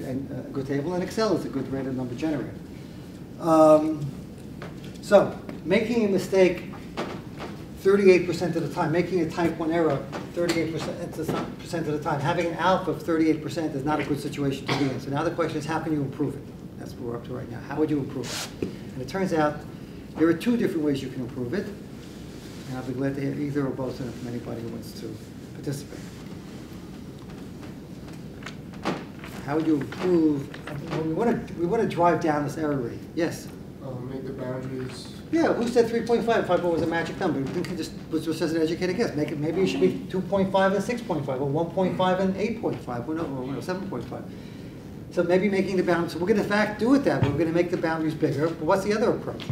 a good table, and Excel is a good random number generator. So making a mistake 38% of the time, making a type 1 error 38% of the time, having an alpha of 38% is not a good situation to be in. So now the question is, how can you improve it? That's what we're up to right now. How would you improve it? And it turns out there are two different ways you can improve it. And I'll be glad to hear either or both of them from anybody who wants to participate. How would you improve? Well, we want to drive down this error rate. Yes? Make the boundaries. Yeah, who said 3.5? 5 was a magic number. You can just just as an educated guess. Make it, maybe it should be 2.5 and 6.5, or 1.5 and 8.5, or 7.5. So maybe making the boundaries. So we're going to in fact do it that way. We're going to make the boundaries bigger. But what's the other approach?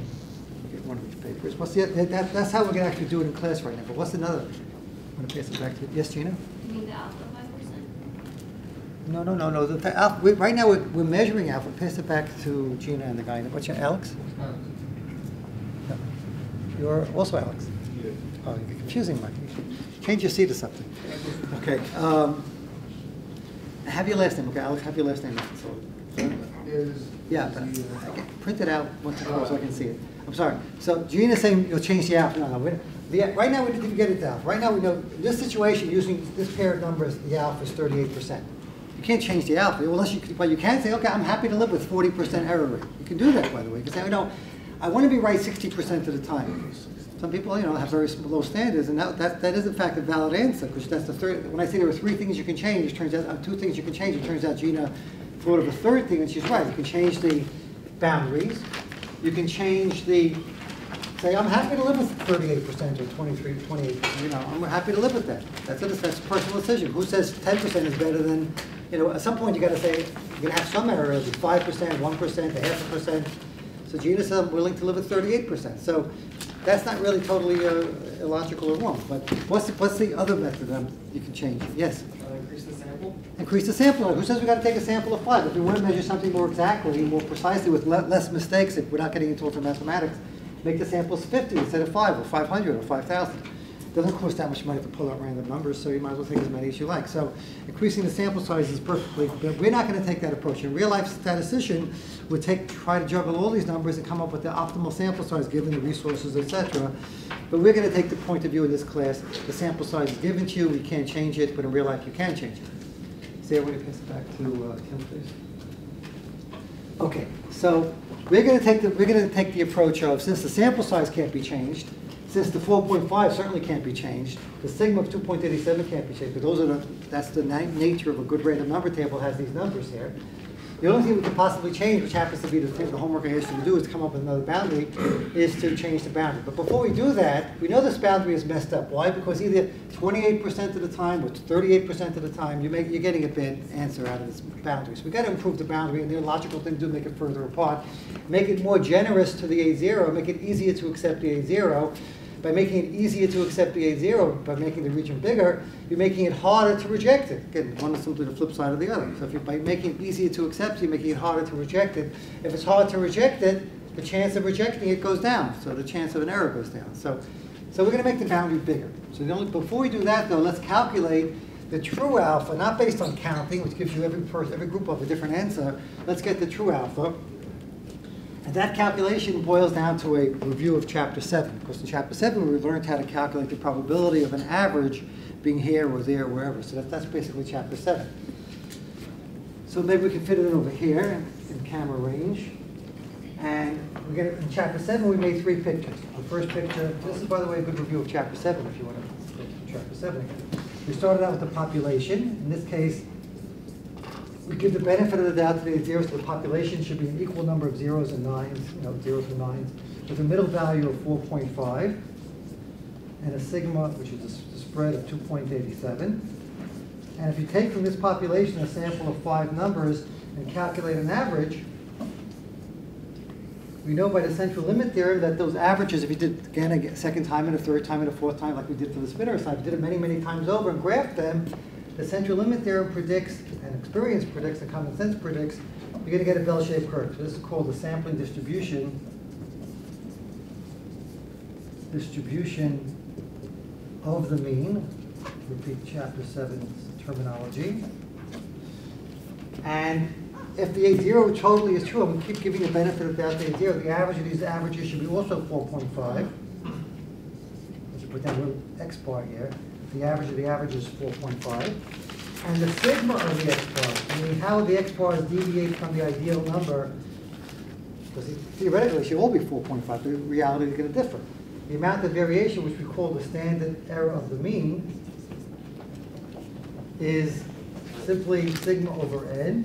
Get one of each papers. What's the that's how we're going to actually do it in class right now. But what's another? I'm going to pass it back to you. Yes, Gina? You mean the alpha 5%? No. Right now we're measuring alpha. Pass it back to Gina and the guy. What's your Alex? No. You're also Alex. Yeah. Oh, you're confusing, Mike. Change your seat or something. Okay. Have your last name, okay? Alex, have your last name. Yeah, but print it out once in a while so I can see it. I'm sorry. So Gina's saying you'll change the alpha. No. Right now we need to get it down. Right now we know in this situation, using this pair of numbers, the alpha is 38%. You can't change the alpha, unless but you can say, okay, I'm happy to live with 40% error rate. You can do that, by the way. You can say, no, I want to be right 60% of the time. Some people, have very low standards, and that is in fact a valid answer, because that's the third. When I say there are 3 things you can change, it turns out 2 things you can change. It turns out Gina thought of a 3rd thing, and she's right. You can change the boundaries. You can change say I'm happy to live with 38% or 28%. I'm happy to live with that. That's a personal decision. Who says 10% is better than? At some point you got to say you're going to have some error. It'll be 5%, 1%, 0.5%. So Gina said I'm willing to live with 38%. So that's not really totally illogical or wrong. But what's the other method you can change? Yes? Increase the sample. Increase the sample. Who says we got to take a sample of 5? If we want to measure something more exactly, more precisely, with less mistakes, if we're not getting into it from mathematics, make the samples 50 instead of 5, or 500, or 5,000. It doesn't cost that much money to pull out random numbers, so you might as well take as many as you like. So increasing the sample size is perfectly, but we're not going to take that approach. A real-life statistician would try to juggle all these numbers and come up with the optimal sample size given the resources, etc. But we're going to take the point of view in this class. The sample size is given to you. We can't change it, but in real life you can change it. Sarah, would you pass it back to Tim, please? Okay, so we're going to take the approach of, since the sample size can't be changed, since the 4.5 certainly can't be changed, the sigma of 2.87 can't be changed, because that's the nature of a good random number table, has these numbers here. The only thing we can possibly change, which happens to be the homework I asked you to do, is to come up with another boundary, is to change the boundary. But before we do that, we know this boundary is messed up. Why? Because either 28% of the time or 38% of the time, you're getting a bad answer out of this boundary. So we've got to improve the boundary, and the logical thing to do, make it further apart, make it more generous to the A0, make it easier to accept the A0. By making it easier to accept the A0, by making the region bigger, you're making it harder to reject it. Again, one is simply the flip side of the other. So by making it easier to accept, you're making it harder to reject it. If it's hard to reject it, the chance of rejecting it goes down. So the chance of an error goes down. So we're going to make the boundary bigger. So before we do that, though, let's calculate the true alpha, not based on counting, which gives you every group of a different answer. Let's get the true alpha. And that calculation boils down to a review of Chapter 7. Because in Chapter 7, we learned how to calculate the probability of an average being here or there or wherever. So that's basically Chapter 7. So maybe we can fit it in over here in camera range. And in Chapter 7, we made 3 pictures. The first picture, this is, by the way, a good review of Chapter 7 if you want to look at Chapter 7 again. We started out with the population. In this case, we give the benefit of the doubt to the zeros, so the population should be an equal number of zeros and nines, zeros and nines, with a middle value of 4.5, and a sigma, which is the spread of 2.87. And if you take from this population a sample of 5 numbers and calculate an average, we know by the central limit theorem that those averages, if you did again a second time and a third time and a fourth time, like we did for the spinner side, we did it many, many times over and graphed them, the central limit theorem predicts, and experience predicts, and common sense predicts, you're going to get a bell-shaped curve. So this is called the sampling distribution of the mean. Repeat Chapter 7's terminology. And if the A0 totally is true, I'm going to keep giving the benefit of the doubt to A0, the average of these averages should be also 4.5. Let's put down a little X bar here. The average of the average is 4.5. And the sigma of the X bar, I mean, how the X bars deviate from the ideal number, because theoretically it should all be 4.5, but in reality they're going to differ. The amount of variation, which we call the standard error of the mean, is simply sigma over n,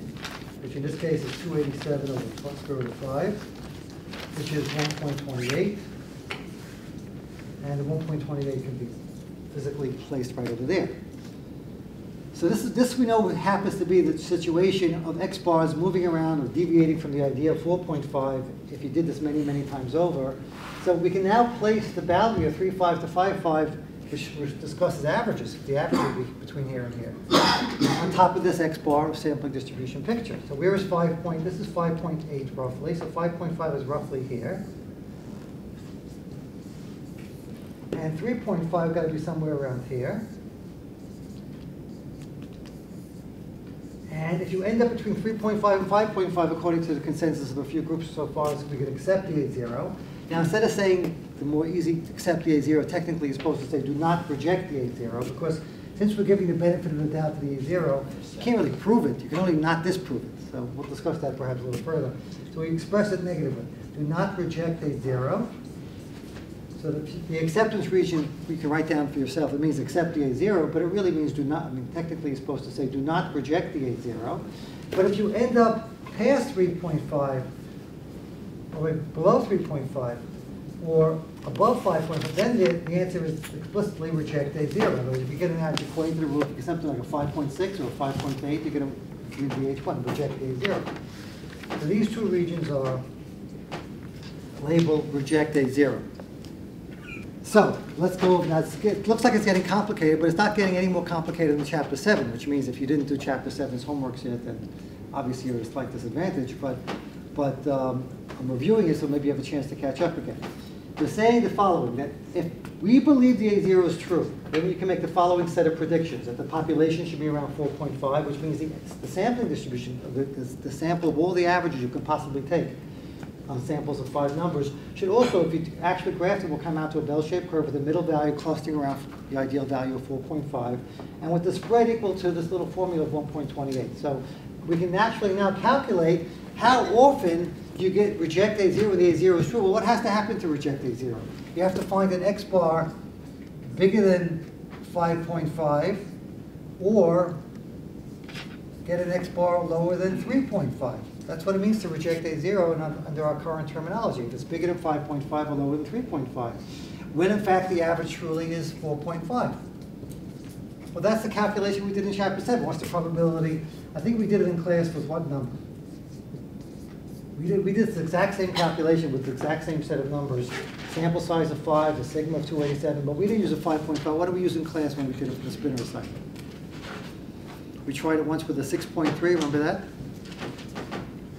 which in this case is 287 over square root of 5, which is 1.28. And the 1.28 can be physically placed right over there. So this we know happens to be the situation of X bars moving around or deviating from the idea of 4.5 if you did this many, many times over. So we can now place the boundary of 3.5 to 5.5, which discusses averages. The average would be between here and here, on top of this X bar sampling distribution picture. So where is 5 point? This is 5.8 roughly. So 5.5 is roughly here. And 3.5 got to be somewhere around here. And if you end up between 3.5 and 5.5, according to the consensus of a few groups so far, we could accept the A0. Now, instead of saying the more easy accept the A0, technically you're supposed to say do not reject the A0, because since we're giving the benefit of the doubt to the A0, you can't really prove it. You can only not disprove it. So we'll discuss that perhaps a little further. So we express it negatively. Do not reject A0. So the acceptance region, you can write down for yourself. It means accept the A0, but it really means do not. I mean, technically you're supposed to say do not reject the A0. But if you end up past 3.5, or below 3.5, or above 5.5, then the answer is explicitly reject A0. In other words, if you get an average according to the rule, if you get something like a 5.6 or a 5.8, you're going to use the H1, reject A0. So these two regions are labeled reject A0. So let's go. Now it looks like it's getting complicated, but it's not getting any more complicated than Chapter 7, which means if you didn't do Chapter 7's homeworks yet, then obviously you're at a slight disadvantage. But I'm reviewing it, so maybe you have a chance to catch up again. We're saying the following, that if we believe the A0 is true, then you can make the following set of predictions, that the population should be around 4.5, which means the sampling distribution, the sample of all the averages you could possibly take on samples of 5 numbers, should also, if you actually graph it, will come out to a bell-shaped curve with the middle value clustering around the ideal value of 4.5, and with the spread equal to this little formula of 1.28. So we can naturally now calculate how often you get reject A0 when the A0 is true. Well, what has to happen to reject A0? You have to find an X bar bigger than 5.5, or get an X bar lower than 3.5. That's what it means to reject A0 under our current terminology. If it's bigger than 5.5 or lower than 3.5. When in fact the average truly is 4.5. Well, that's the calculation we did in Chapter 7. What's the probability? I think we did it in class with what number? We did the exact same calculation with the exact same set of numbers. Sample size of 5, the sigma of 287, but we didn't use a 5.5. What did we use in class when we did it for the spinner assignment? We tried it once with a 6.3, remember that?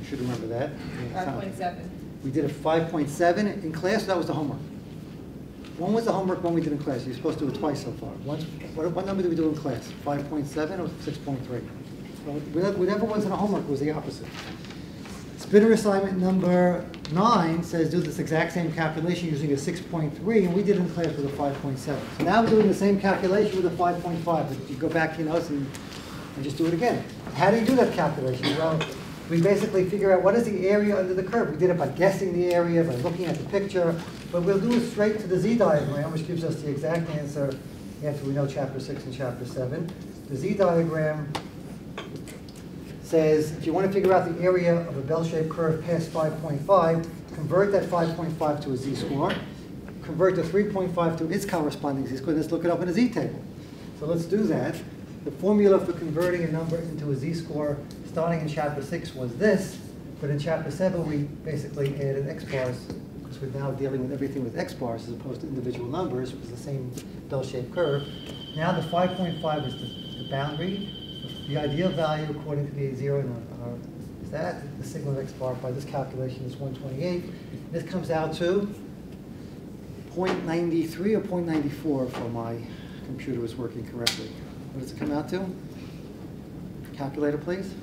You should remember that. 5.7. We did a 5.7 in class, that was the homework. When was the homework when we did in class? You're supposed to do it twice so far. What number did we do in class? 5.7 or 6.3? Well, whatever was in the homework was the opposite. Spinner assignment number 9 says do this exact same calculation using a 6.3, and we did in class with a 5.7. So now we're doing the same calculation with a 5.5. But you go back to your notes and just do it again. How do you do that calculation? Well, we basically figure out what is the area under the curve. We did it by guessing the area, by looking at the picture, but we'll do it straight to the Z diagram, which gives us the exact answer after we know Chapter 6 and Chapter 7. The Z diagram says if you want to figure out the area of a bell-shaped curve past 5.5, convert that 5.5 to a z-score, convert the 3.5 to its corresponding z-score, let's look it up in a z-table. So let's do that. The formula for converting a number into a z-score starting in Chapter 6 was this, but in Chapter 7 we basically added x bars, because we're now dealing with everything with x bars as opposed to individual numbers, which is the same bell-shaped curve. Now the 5.5 is the boundary. The ideal value according to the A0 is that. The sigma of x bar by this calculation is 128. This comes out to 0.93 or 0.94 if my computer was working correctly. What does it come out to? Calculator, please.